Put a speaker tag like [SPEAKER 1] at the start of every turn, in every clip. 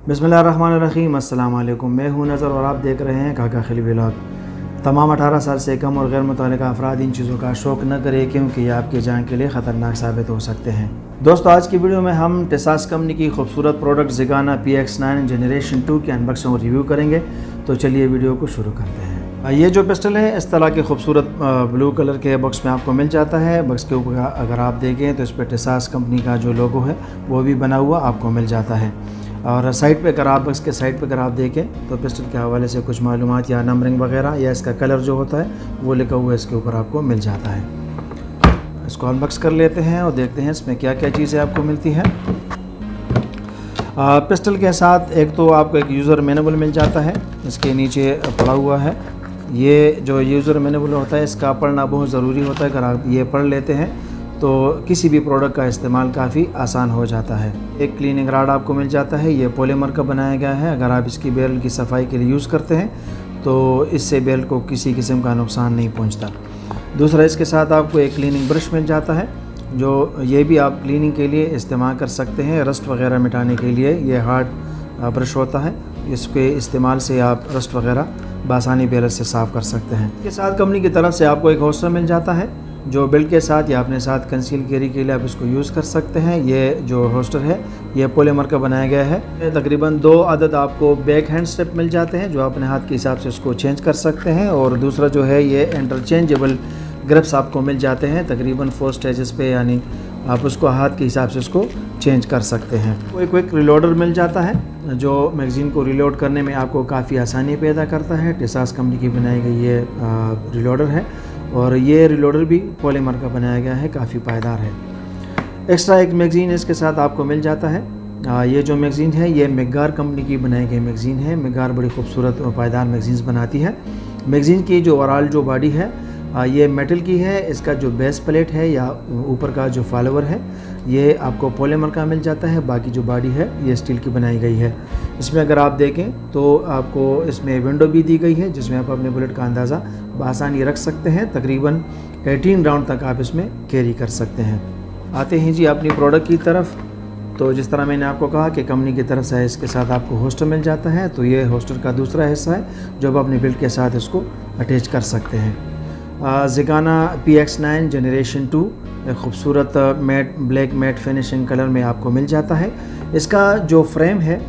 [SPEAKER 1] बिस्मिल्लाहिर्रहमानिर्रहीम। अस्सलाम वालेकुम। मैं हूं नज़र और आप देख रहे हैं काका खली व्लॉग। तमाम 18 साल से कम और गैर मुतल्लिका अफराद इन चीज़ों का शौक़ न करें क्योंकि ये आपकी जान के लिए ख़तरनाक साबित हो सकते हैं। दोस्तों, आज की वीडियो में हम टेसास कंपनी की खूबसूरत प्रोडक्ट ज़िगाना PX9 जनरेशन 2 की अनबॉक्सिंग और रिव्यू करेंगे। तो चलिए वीडियो को शुरू करते हैं। ये जो पिस्टल है इस तरह के खूबसूरत ब्लू कलर के बॉक्स में आपको मिल जाता है। बॉक्स के ऊपर अगर आप देखें तो इस पर टेसास कंपनी का जो लोगो है वो भी बना हुआ आपको मिल जाता है। और साइड पे अगर आप बॉक्स के साइड पे अगर आप देखें तो पिस्टल के हवाले से कुछ मालूमात या नंबरिंग वगैरह या इसका कलर जो होता है वो लिखा हुआ इसके ऊपर आपको मिल जाता है। इसको अनबॉक्स कर लेते हैं और देखते हैं इसमें क्या क्या चीज़ें आपको मिलती हैं। पिस्टल के साथ एक तो आपको एक यूज़र मैनुअल मिल जाता है, इसके नीचे पड़ा हुआ है। ये जो यूज़र मैनुअल होता है इसका पढ़ना बहुत ज़रूरी होता है। अगर आप ये पढ़ लेते हैं तो किसी भी प्रोडक्ट का इस्तेमाल काफ़ी आसान हो जाता है। एक क्लीनिंग राड आपको मिल जाता है, ये पॉलीमर का बनाया गया है। अगर आप इसकी बैरल की सफाई के लिए यूज़ करते हैं तो इससे बैरल को किसी किस्म का नुकसान नहीं पहुंचता। दूसरा, इसके साथ आपको एक क्लीनिंग ब्रश मिल जाता है जो ये भी आप क्लीनिंग के लिए इस्तेमाल कर सकते हैं। रस्ट वगैरह मिटाने के लिए ये हार्ड ब्रश होता है, इसके इस्तेमाल से आप रस्ट वगैरह बासानी बैरल से साफ़ कर सकते हैं। इसके साथ कंपनी की तरफ से आपको एक होस्टर मिल जाता है जो बेल्ट के साथ या अपने साथ कंसील कैरी के लिए आप इसको यूज़ कर सकते हैं। ये जो होस्टर है ये पॉलीमर का बनाया गया है। तकरीबन 2 अदद आपको बैक हैंड स्ट्रिप मिल जाते हैं जो अपने हाथ के हिसाब से इसको चेंज कर सकते हैं। और दूसरा जो है ये इंटरचेंजेबल ग्रिप्स आपको मिल जाते हैं तकरीबन 4 स्टेजेस पे, यानी आप उसको हाथ के हिसाब से उसको चेंज कर सकते हैं। कोई क्विक रिलोडर मिल जाता है जो मैगज़ीन को रिलोड करने में आपको काफ़ी आसानी पैदा करता है। टेसास कंपनी की बनाई गई ये रिलोडर है और ये रिलोडर भी पॉलीमर का बनाया गया है, काफ़ी पायदार है। एक्स्ट्रा एक मैगज़ीन इसके साथ आपको मिल जाता है। ये जो मैगज़ीन है ये मेगार कंपनी की बनाई गई मैगज़ीन है। मेगार बड़ी खूबसूरत और पायदार मैगज़ीन्स बनाती है। मैगज़ीन की जो ओवरऑल जो बॉडी है ये मेटल की है। इसका जो बेस प्लेट है या ऊपर का जो फॉलोवर है ये आपको पॉलीमर का मिल जाता है। बाकी जो बॉडी है ये स्टील की बनाई गई है। इसमें अगर आप देखें तो आपको इसमें विंडो भी दी गई है जिसमें आप अपने बुलेट का अंदाज़ा बआसानी रख सकते हैं। तकरीबन 18 राउंड तक आप इसमें कैरी कर सकते हैं। आते हैं जी अपनी प्रोडक्ट की तरफ। तो जिस तरह मैंने आपको कहा कि कंपनी की तरफ से इसके साथ आपको होस्टर मिल जाता है, तो ये होस्टर का दूसरा हिस्सा है जो आप अपने बेल्ट के साथ इसको अटैच कर सकते हैं। ज़िगाना PX9 जनरेशन 2 एक खूबसूरत matte black matte finishing colour में आपको मिल जाता है। इसका जो फ्रेम है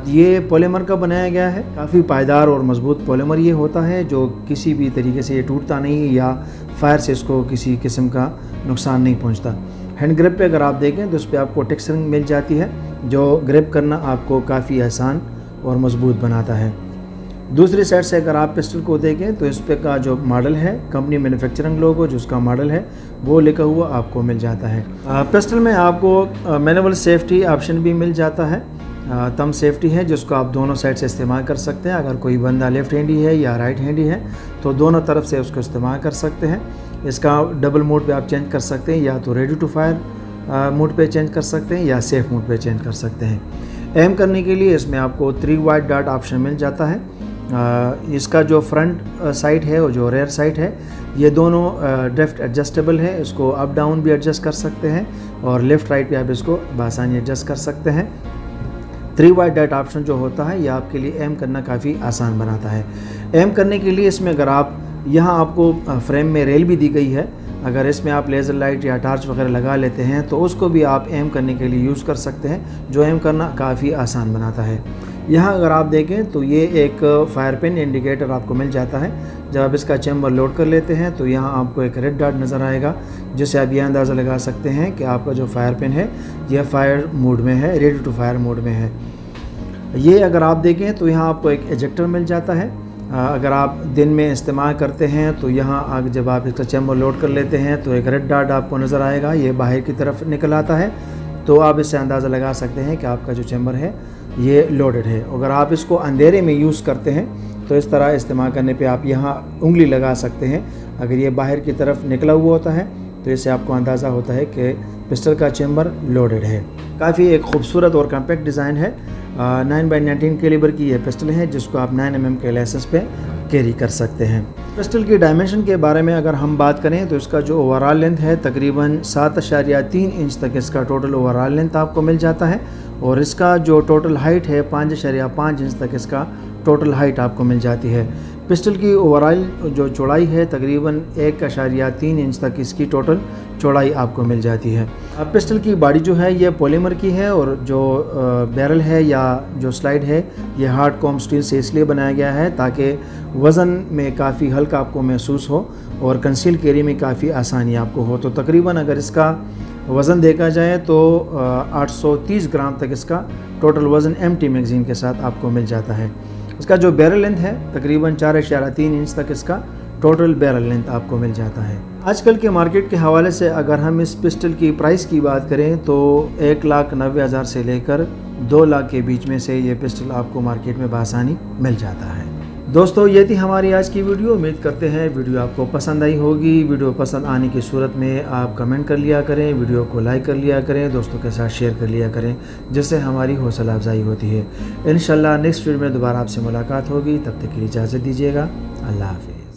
[SPEAKER 1] ये पॉलीमर का बनाया गया है। काफ़ी पायदार और मज़बूत पॉलीमर ये होता है जो किसी भी तरीके से ये टूटता नहीं या फायर से इसको किसी किस्म का नुकसान नहीं पहुंचता। हैंड ग्रिप पे अगर आप देखें तो उस पर आपको टेक्सचरिंग मिल जाती है जो ग्रिप करना आपको काफ़ी आसान और मज़बूत बनाता है। दूसरी साइड से अगर आप पिस्टल को देखें तो इस पे का जो मॉडल है कंपनी मैन्युफैक्चरिंग लोगो जो उसका मॉडल है वो लिखा हुआ आपको मिल जाता है। पिस्टल में आपको मैनुअल सेफ्टी ऑप्शन भी मिल जाता है। थंब सेफ्टी है जिसको आप दोनों साइड से इस्तेमाल कर सकते हैं। अगर कोई बंदा लेफ़्ट हैंडी है या राइट हैंडी है तो दोनों तरफ से उसको इस्तेमाल कर सकते हैं। इसका डबल मोड पे आप चेंज कर सकते हैं, या तो रेडी टू फायर मोड पे चेंज कर सकते हैं या सेफ मोड पे चेंज कर सकते हैं। एम करने के लिए इसमें आपको 3 वाइट डॉट ऑप्शन मिल जाता है। इसका जो फ्रंट साइड है और जो रेयर साइड है ये दोनों ड्रिफ्ट एडजस्टेबल है। इसको अप डाउन भी एडजस्ट कर सकते हैं और लेफ़्ट राइट पे आप इसको बआसानी एडजस्ट कर सकते हैं। 3 वाइट डॉट ऑप्शन जो होता है यह आपके लिए एम करना काफ़ी आसान बनाता है। एम करने के लिए इसमें अगर आप यहाँ आपको फ्रेम में रेल भी दी गई है, अगर इसमें आप लेज़र लाइट या टार्च वगैरह लगा लेते हैं तो उसको भी आप एम करने के लिए यूज़ कर सकते हैं जो एम करना काफ़ी आसान बनाता है। यहाँ अगर आप देखें तो ये एक फायर पिन इंडिकेटर आपको मिल जाता है। जब आप इसका चैम्बर लोड कर लेते हैं तो यहाँ आपको एक रेड डॉट नज़र आएगा जिससे आप ये अंदाज़ा लगा सकते हैं कि आपका जो फायर पिन है यह फायर मोड में है, रेडी टू फायर मोड में है। ये अगर आप देखें तो यहाँ आपको एक एजेक्टर मिल जाता है। अगर आप दिन में इस्तेमाल करते हैं तो यहाँ जब आप इसका चैम्बर लोड कर लेते हैं तो एक रेड डॉट आपको नज़र आएगा, ये बाहर की तरफ निकल आता है। तो आप इससे अंदाज़ा लगा सकते हैं कि आपका जो चैम्बर है ये लोडेड है। अगर आप इसको अंधेरे में यूज़ करते हैं तो इस तरह इस्तेमाल करने पे आप यहाँ उंगली लगा सकते हैं। अगर ये बाहर की तरफ निकला हुआ होता है तो इससे आपको अंदाज़ा होता है कि पिस्टल का चैम्बर लोडेड है। काफ़ी एक खूबसूरत और कॉम्पैक्ट डिज़ाइन है। 9x19 कैलिबर की ये पिस्टल है जिसको आप 9 mm के लाइसेंस पे कैरी कर सकते हैं। पिस्टल की डायमेंशन के बारे में अगर हम बात करें तो इसका जो ओवरऑल लेंथ है तकरीबन 7.3 इंच तक इसका टोटल ओवरऑल लेंथ आपको मिल जाता है। और इसका जो टोटल हाइट है 5.5 इंच तक इसका टोटल हाइट आपको मिल जाती है। पिस्टल की ओवरऑल जो चौड़ाई है तकरीबन 1.3 इंच तक इसकी टोटल चौड़ाई आपको मिल जाती है। अब पिस्टल की बॉडी जो है ये पॉलीमर की है और जो बैरल है या जो स्लाइड है ये हार्ड कॉम स्टील से इसलिए बनाया गया है ताकि वज़न में काफ़ी हल्का आपको महसूस हो और कंसील कैरी में काफ़ी आसानी आपको हो। तो तकरीबन अगर इसका वज़न देखा जाए तो 830 ग्राम तक इसका टोटल वज़न एम्प्टी मैगज़ीन के साथ आपको मिल जाता है। इसका जो बैरल लेंथ है तकरीबन 4.3 इंच तक इसका टोटल बैरल लेंथ आपको मिल जाता है। आजकल के मार्केट के हवाले से अगर हम इस पिस्टल की प्राइस की बात करें तो 1,90,000 से लेकर 2 लाख के बीच में से ये पिस्टल आपको मार्केट में बआसानी मिल जाता है। दोस्तों ये थी हमारी आज की वीडियो। उम्मीद करते हैं वीडियो आपको पसंद आई होगी। वीडियो पसंद आने की सूरत में आप कमेंट कर लिया करें, वीडियो को लाइक कर लिया करें, दोस्तों के साथ शेयर कर लिया करें, जिससे हमारी हौसला अफजाई होती है। इंशाल्लाह नेक्स्ट वीडियो में दोबारा आपसे मुलाकात होगी। तब तक के लिए इजाज़त दीजिएगा। अल्लाह हाफ़िज़।